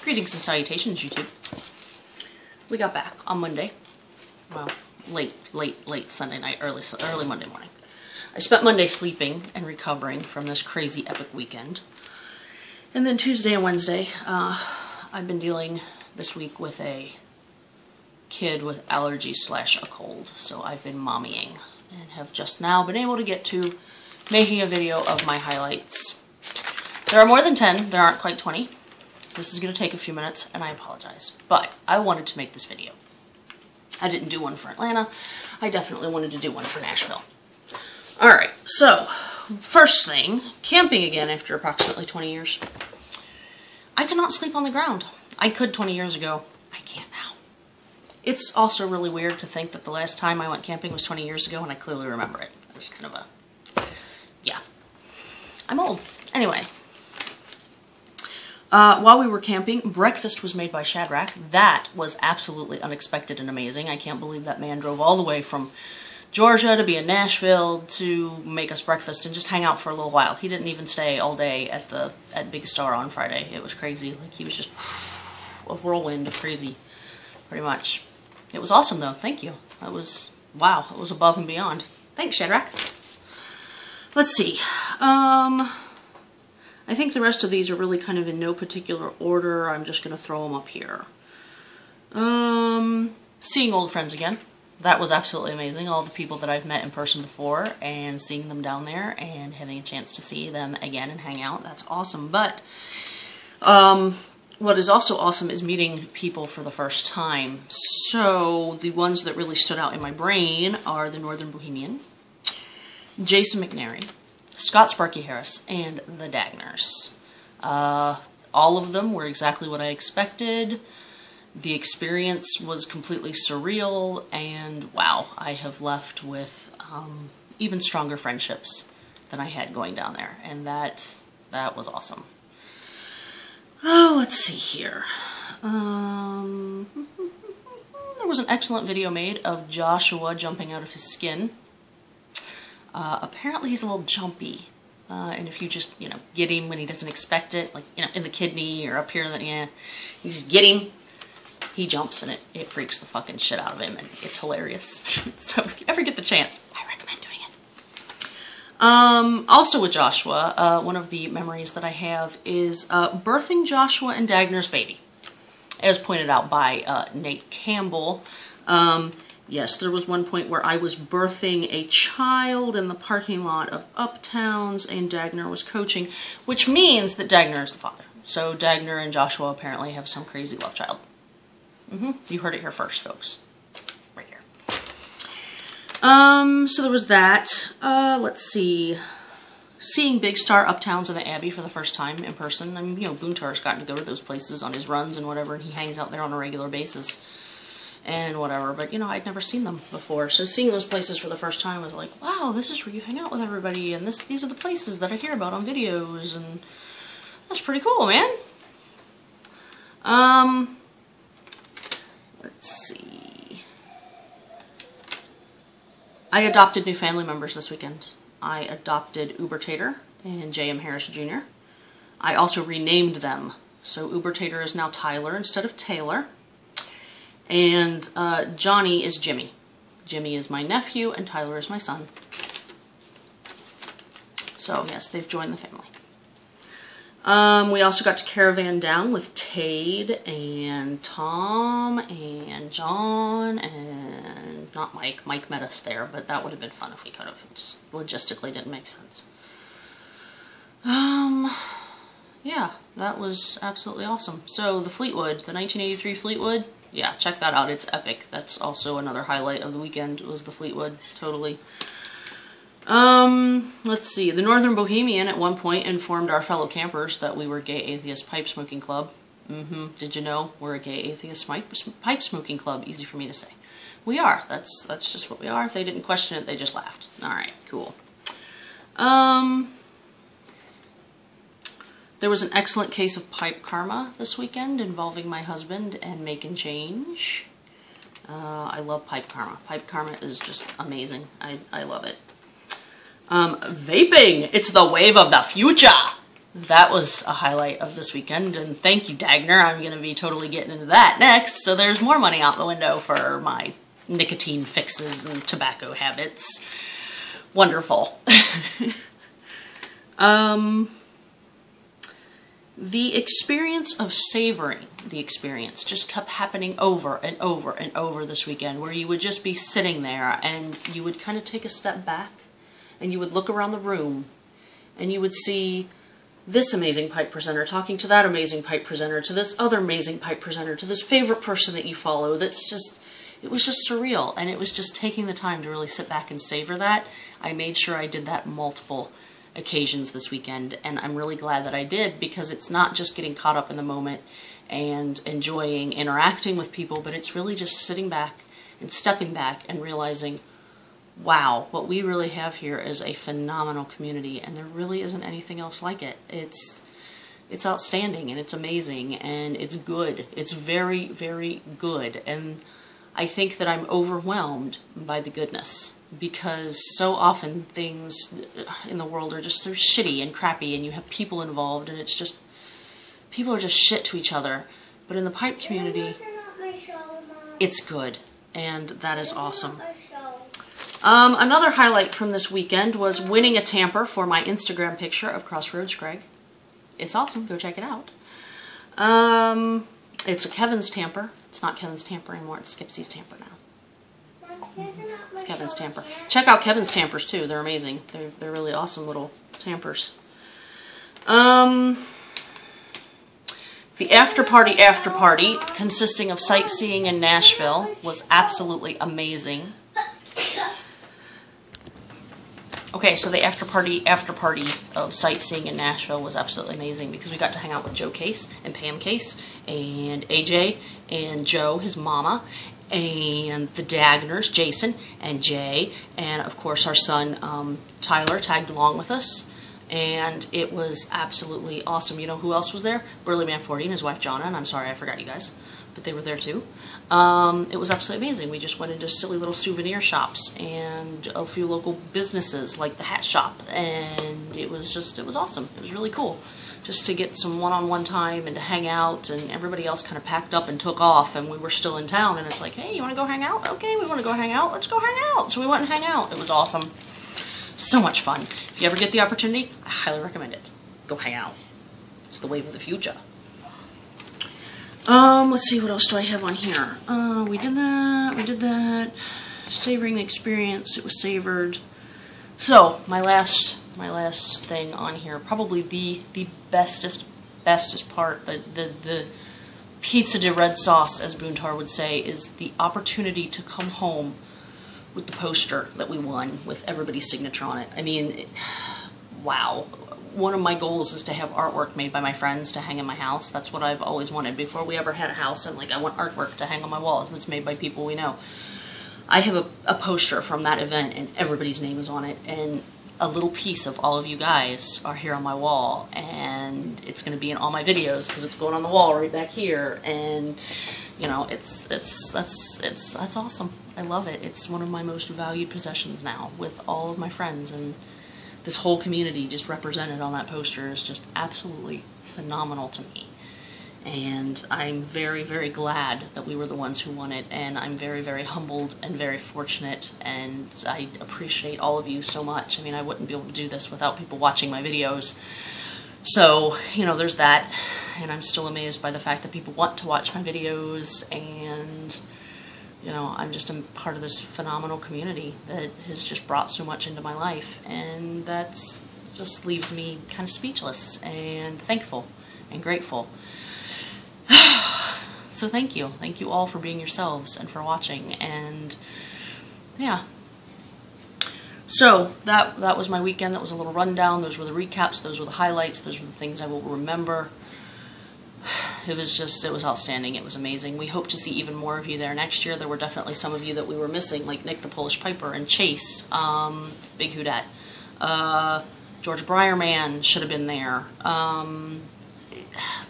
Greetings and salutations, YouTube. We got back on Monday. Well, late Sunday night, early Monday morning. I spent Monday sleeping and recovering from this crazy epic weekend. And then Tuesday and Wednesday, I've been dealing this week with a kid with allergies / a cold. So I've been mommying and have just now been able to get to making a video of my highlights. There are more than 10, there aren't quite 20. This is going to take a few minutes, and I apologize. But I wanted to make this video. I didn't do one for Atlanta. I definitely wanted to do one for Nashville. Alright, so, first thing, camping again after approximately 20 years. I cannot sleep on the ground. I could 20 years ago. I can't now. It's also really weird to think that the last time I went camping was 20 years ago, and I clearly remember it. It was kind of a... yeah. I'm old. Anyway. While we were camping, breakfast was made by Shadrach. That was absolutely unexpected and amazing. I can't believe that man drove all the way from Georgia to be in Nashville to make us breakfast and just hang out for a little while. He didn't even stay all day at Big Star on Friday. It was crazy. Like, he was just a whirlwind of crazy, pretty much. It was awesome, though. Thank you. That was, wow, it was above and beyond. Thanks, Shadrach. Let's see. I think the rest of these are really kind of in no particular order. I'm just going to throw them up here. Seeing old friends again. That was absolutely amazing. All the people that I've met in person before and seeing them down there and having a chance to see them again and hang out. That's awesome. But what is also awesome is meeting people for the first time. So the ones that really stood out in my brain are the Northern Bohemian, Jason McNary, Scott Sparky Harris, and the Dagners. All of them were exactly what I expected. The experience was completely surreal, and wow, I have left with even stronger friendships than I had going down there, and that was awesome. Oh, let's see here. There was an excellent video made of Joshua jumping out of his skin. Apparently he's a little jumpy, and if you just, get him when he doesn't expect it, like, in the kidney or up here, you just get him, he jumps, and it freaks the fucking shit out of him, and it's hilarious. So if you ever get the chance, I recommend doing it. Also with Joshua, one of the memories that I have is birthing Joshua and Dagner's baby, as pointed out by Nate Campbell. Yes, there was one point where I was birthing a child in the parking lot of Uptowns, and Dagner was coaching, which means that Dagner is the father. So Dagner and Joshua apparently have some crazy love child. You heard it here first, folks. Right here. So there was that. Let's see. Seeing Big Star, Uptowns, and the Abbey for the first time in person. I mean, Boontar's gotten to go to those places on his runs and whatever, and he hangs out there on a regular basis. And whatever, but I'd never seen them before, so seeing those places for the first time was like, wow, this is where you hang out with everybody, and these are the places that I hear about on videos, and that's pretty cool, man. Let's see. I adopted new family members this weekend. I adopted Uber Tater and J.M. Harris Jr. I also renamed them, so Uber Tater is now Tyler instead of Taylor. And Johnny is Jimmy. Jimmy is my nephew, and Tyler is my son. So, yes, they've joined the family. We also got to caravan down with Tade and Tom and John and not Mike. Mike met us there, but that would have been fun if we could have. It just logistically didn't make sense. Yeah, that was absolutely awesome. So, the Fleetwood, the 1983 Fleetwood, yeah, check that out. It's epic. That's also another highlight of the weekend, was the Fleetwood. Totally. Let's see. The Northern Bohemian at one point informed our fellow campers that we were Gay Atheist Pipe Smoking Club. Did you know we're a Gay Atheist Pipe Smoking Club? Easy for me to say. We are. That's just what we are. If they didn't question it, they just laughed. Alright, cool. There was an excellent case of pipe karma this weekend involving my husband and Making Change. I love pipe karma. Pipe karma is just amazing. I love it. Vaping! It's the wave of the future! that was a highlight of this weekend, and thank you, Dagner. I'm going to be totally getting into that next, so there's more money out the window for my nicotine fixes and tobacco habits. Wonderful. The experience of savoring the experience just kept happening over and over and over this weekend, where you would just be sitting there and you would kind of take a step back and you would look around the room and you would see this amazing pipe presenter talking to that amazing pipe presenter, to this other amazing pipe presenter, to this favorite person that you follow. That's just, it was just surreal, and it was just taking the time to really sit back and savor that. I made sure I did that multiple occasions this weekend, and I'm really glad that I did, because it's not just getting caught up in the moment and enjoying interacting with people, but it's really just sitting back and stepping back and realizing, wow, what we really have here is a phenomenal community, and there really isn't anything else like it. It's outstanding, and it's amazing, and it's good. It's very, very good, and I think that I'm overwhelmed by the goodness, because so often things in the world are just so shitty and crappy, and you have people involved, and it's just, people are just shit to each other. But in the pipe community, it's good, and that is awesome. Another highlight from this weekend was winning a tamper for my Instagram picture of Crossroads Greg. It's awesome. Go check it out. It's a Kevin's tamper. It's not Kevin's tamper anymore. It's Skipsy's tamper now. It's Kevin's tamper. Check out Kevin's tampers too. They're amazing. They're really awesome little tampers. The after party, consisting of sightseeing in Nashville, was absolutely amazing. Okay, so the after party of sightseeing in Nashville was absolutely amazing, because we got to hang out with Joe Case and Pam Case and AJ and Joe, his mama, and the Dagners, Jason and Jay, and of course our son Tyler tagged along with us, and it was absolutely awesome. You know who else was there? Burly Man 40 and his wife Jonna, and I'm sorry I forgot you guys, but they were there too. It was absolutely amazing. We just went into silly little souvenir shops and a few local businesses like the hat shop, and it was awesome. It was really cool just to get some one-on-one time and to hang out, and everybody else kind of packed up and took off, and we were still in town, and it's like, hey, you want to go hang out? Okay, we want to go hang out. Let's go hang out. So we went and hang out. It was awesome. So much fun. If you ever get the opportunity, I highly recommend it. Go hang out. It's the wave of the future. Let's see, what else do I have on here? We did that. Savoring the experience, it was savored. So, my last thing on here, probably the bestest part, the pizza de red sauce, as Boontar would say, is the opportunity to come home with the poster that we won with everybody's signature on it. I mean, wow. One of my goals is to have artwork made by my friends to hang in my house. That's what I've always wanted. Before we ever had a house, I'm like, I want artwork to hang on my walls that's made by people we know. I have a poster from that event, and everybody's name is on it, and a little piece of all of you guys are here on my wall, and it's going to be in all my videos because it's going on the wall right back here, and you know, that's awesome. I love it. It's one of my most valued possessions now, with all of my friends, and this whole community just represented on that poster is just absolutely phenomenal to me. And I'm very, very glad that we were the ones who won it, and I'm very, very humbled and very fortunate, and I appreciate all of you so much. I mean, I wouldn't be able to do this without people watching my videos. So, you know, there's that, and I'm still amazed by the fact that people want to watch my videos, and you know, I'm just a part of this phenomenal community that has just brought so much into my life, and that's just leaves me kind of speechless and thankful and grateful. So thank you all for being yourselves and for watching, and yeah. So that was my weekend. That was a little rundown. Those were the recaps. Those were the highlights. Those were the things I will remember. It was outstanding. It was amazing. We hope to see even more of you there next year. There were definitely some of you that we were missing, like Nick the Polish Piper and Chase, Big Houdat. George Breyerman should have been there.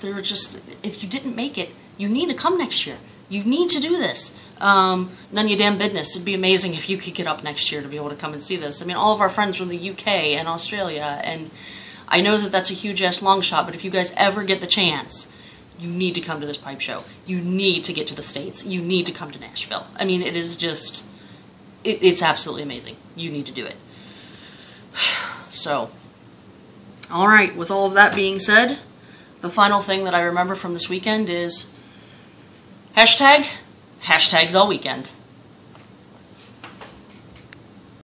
There were just, if you didn't make it, you need to come next year. You need to do this. None of your damn business. It'd be amazing if you could get up next year to be able to come and see this. I mean, all of our friends from the UK and Australia and I know that that's a huge-ass long shot, but if you guys ever get the chance, you need to come to this pipe show. You need to get to the States. You need to come to Nashville. I mean, it is just, it's absolutely amazing. You need to do it. So, alright, with all of that being said, the final thing that I remember from this weekend is hashtag, hashtags all weekend.